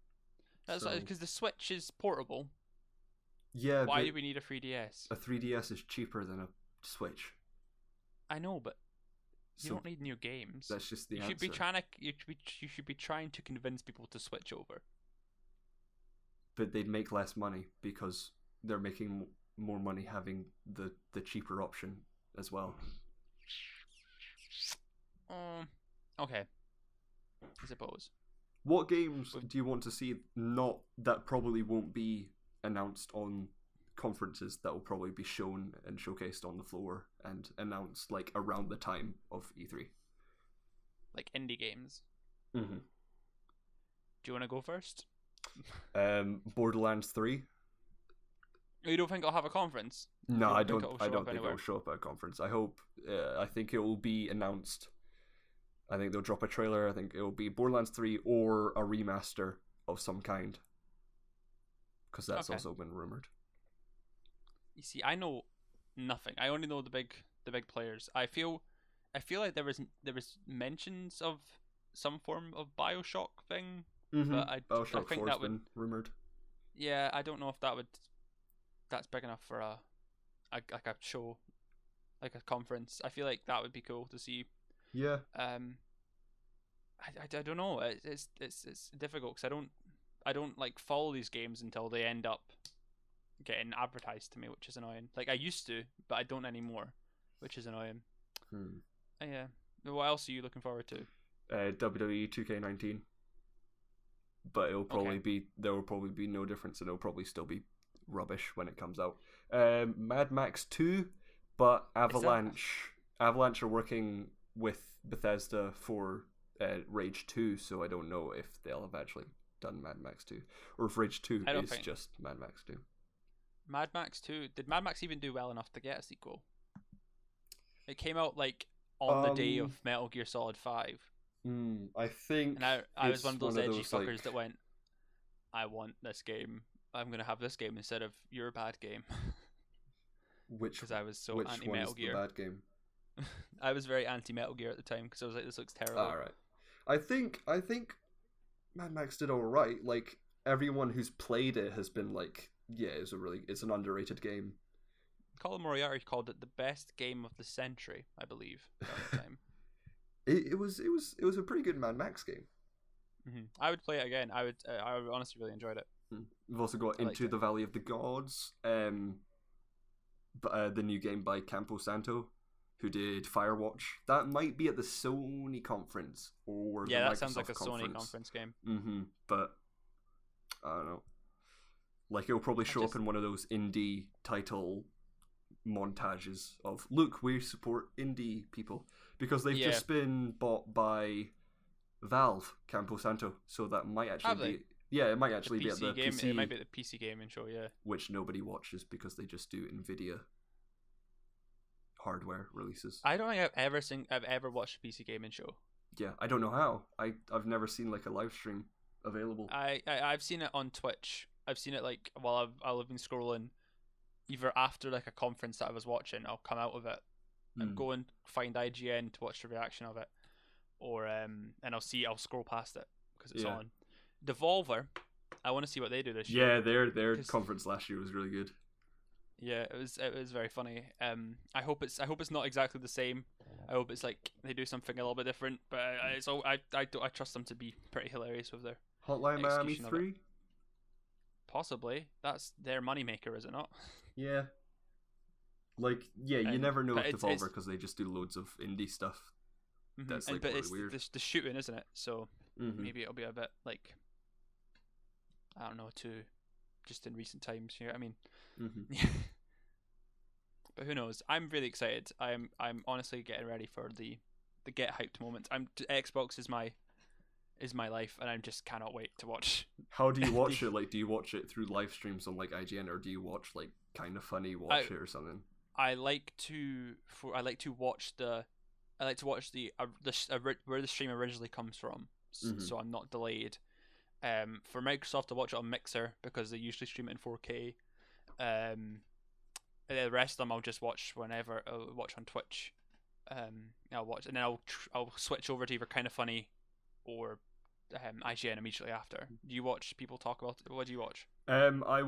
That's because the Switch is portable. Yeah. Why do we need a 3DS? A 3DS is cheaper than a Switch. I know, but you don't need new games. That's just the answer. You should be trying to convince people to switch over. But they'd make less money because they're making more money having the cheaper option as well. Okay. I suppose. What games do you want to see that probably won't be announced on conferences, that will probably be shown and showcased on the floor and announced like around the time of E3? Like indie games. Mm-hmm. Do you want to go first? Borderlands 3. You don't think I'll have a conference? No, I don't think it'll show up at a conference. I think it will be announced. I think they'll drop a trailer. I think it will be Borderlands 3 or a remaster of some kind, because that's also been rumored. You see, I know nothing. I only know the big players. I feel like there was mentions of some form of BioShock thing, but BioShock 4 has been rumored. Yeah, I don't know if that's big enough for a show, like a conference. I feel like that would be cool to see. Yeah. I don't know. It's difficult because I don't like follow these games until they end up getting advertised to me, which is annoying. Like I used to, but I don't anymore, which is annoying. Yeah. What else are you looking forward to? WWE 2K19. But it'll probably there will probably be no difference, and it'll probably still be rubbish when it comes out. Mad Max 2, but Avalanche are working with Bethesda for Rage 2, so I don't know if they'll have actually done Mad Max 2, or if Rage 2 is just Mad Max 2. Mad Max 2, did Mad Max even do well enough to get a sequel? It came out like on the day of Metal Gear Solid 5. I think, and I was one of those edgy fuckers that went, I want this game. I'm going to have this game instead of your bad game. Because I was so anti-Metal Gear. The bad game? I was very anti-Metal Gear at the time because I was like, this looks terrible. Alright. I think Mad Max did alright. Like, everyone who's played it has been like, yeah, it's an underrated game. Colin Moriarty called it the best game of the century, I believe, at the time. It was a pretty good Mad Max game. Mm-hmm. I would play it again. I honestly really enjoyed it. We've also got Into the Valley of the Gods, the new game by Campo Santo, who did Firewatch. That might be at the Sony conference or the Microsoft sounds like a conference. Sony conference game. But I don't know. Like it'll probably show up in one of those indie title montages of, look, we support indie people, because they've just been bought by Valve, Campo Santo, so that might actually be Yeah, it might The actually be at the PC game. PC, It might be the PC gaming show. Yeah. which nobody watches because they just do Nvidia hardware releases. I don't think I've ever watched a PC gaming show. Yeah, I don't know how. I've never seen like a live stream available. I've seen it on Twitch. I've seen it like while I'll have been scrolling, either after like a conference that I was watching, I'll come out of it and go and find IGN to watch the reaction of it, or and I'll scroll past it because it's on. Devolver, I want to see what they do this year. Yeah, their conference last year was really good. Yeah, it was very funny. I hope it's not exactly the same. I hope it's like they do something a little bit different. But I trust them to be pretty hilarious with their Hotline Miami execution of 3. Possibly, that's their moneymaker, is it not? Yeah. Like, yeah, you never know with it's Devolver because they just do loads of indie stuff. That's like but really it's weird. the shooting, isn't it? So Mhm. maybe it'll be a bit like, I don't know, to just in recent times. You know what I mean? Mhm. But who knows? I'm really excited. I'm honestly getting ready for the get hyped moment. Xbox is my life, and I just cannot wait to watch. How do you watch it? Like, do you watch it through live streams on like IGN, or do you watch like Kind of Funny it or something? I like to watch the where the stream originally comes from, so I'm not delayed. For Microsoft, I watch it on Mixer because they usually stream it in 4K. The rest of them I'll just watch whenever. I'll watch on Twitch. I'll watch, and then I'll switch over to either Kind of Funny or IGN immediately after. Do you watch people talk about it? What do you watch? I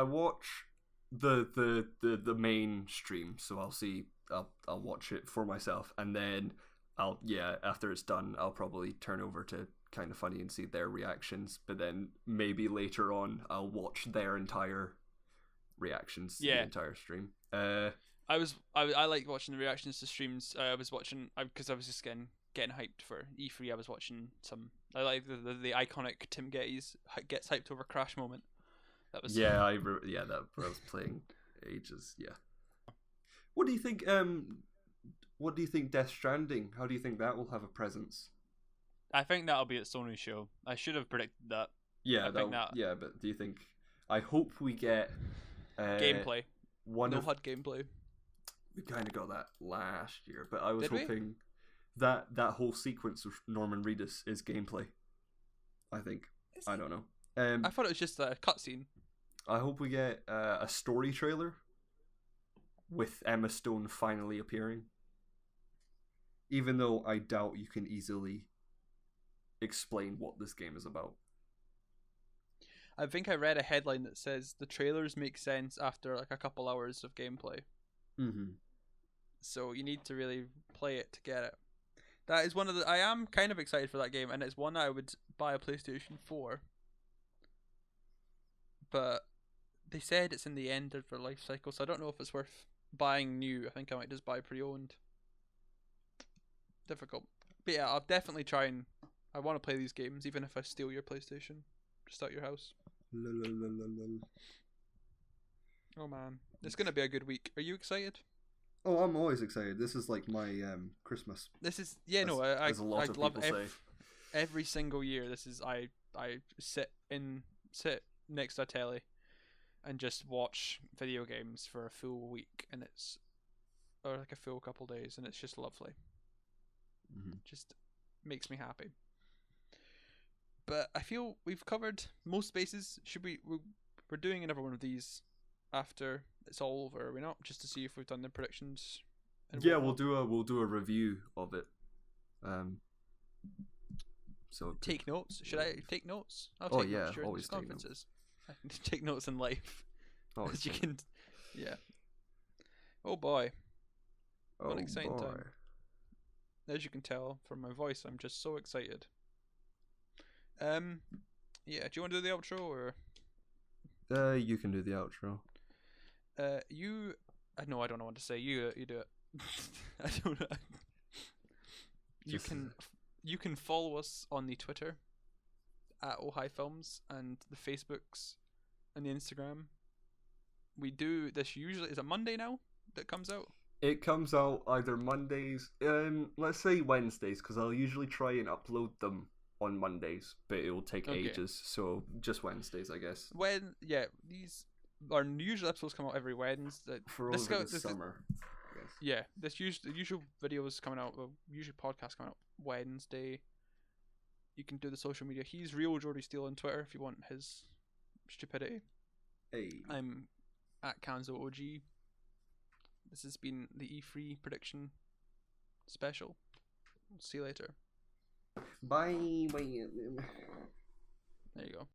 watch the main stream, so I'll watch it for myself, and then after it's done, I'll probably turn over to Kind of Funny and see their reactions, but then maybe later on I'll watch their entire reactions to the entire stream. I like watching the reactions to streams. I was watching because I was just getting hyped for E3. I was watching I like the iconic Tim Geddes gets hyped over Crash moment. That was that I was playing ages. Yeah. What do you think? What do you think Death Stranding? How do you think that will have a presence? I think that'll be at Sony's show. I should have predicted that. Yeah, but do you think? I hope we get gameplay. HUD gameplay. We kind of got that last year, but I was hoping that whole sequence of Norman Reedus is gameplay. I think. I don't know. I thought it was just a cutscene. I hope we get a story trailer with Emma Stone finally appearing. Even though I doubt you can easily explain what this game is about. I think I read a headline that says the trailers make sense after like a couple hours of gameplay. Mm-hmm. So you need to really play it to get it. That is one of the. I am kind of excited for that game, and it's one that I would buy a PlayStation 4. But they said it's in the end of their life cycle, so I don't know if it's worth buying new. I think I might just buy pre-owned. Difficult. But yeah, I'll definitely try and. I want to play these games, even if I steal your PlayStation. Just out your house. Oh man, it's gonna be a good week. Are you excited? Oh, I'm always excited. This is like my Christmas. This is I love every single year. This is I sit next to a telly and just watch video games for a full week, and or like a full couple days, and it's just lovely. Mm-hmm. Just makes me happy. But I feel we've covered most bases. We're doing another one of these after it's all over, are we not? Just to see if we've done the predictions. Yeah, we'll do a review of it. So take notes. Should I take notes? I'll take notes during these conferences. I can take notes in life. As you can. Yeah. Oh boy. What an exciting time. As you can tell from my voice, I'm just so excited. Yeah, do you want to do the outro or? You can do the outro. No, I don't know what to say. You do it. I don't know. You can follow us on the Twitter at @OhiFilms and the Facebooks and the Instagram. We do this usually. Is it Monday now that comes out? It comes out either Mondays, let's say Wednesdays, because I'll usually try and upload them on Mondays, but it will take Okay. ages. So just Wednesdays, I guess. These our usual episodes come out every Wednesday. For This over go- the this- summer. I guess. Yeah, the usual videos coming out, usual podcast coming out Wednesday. You can do the social media. He's Real Jordi Steele on Twitter if you want his stupidity. Hey. I'm at Kanzo OG. This has been the E3 prediction special. See you later. Bye. There you go.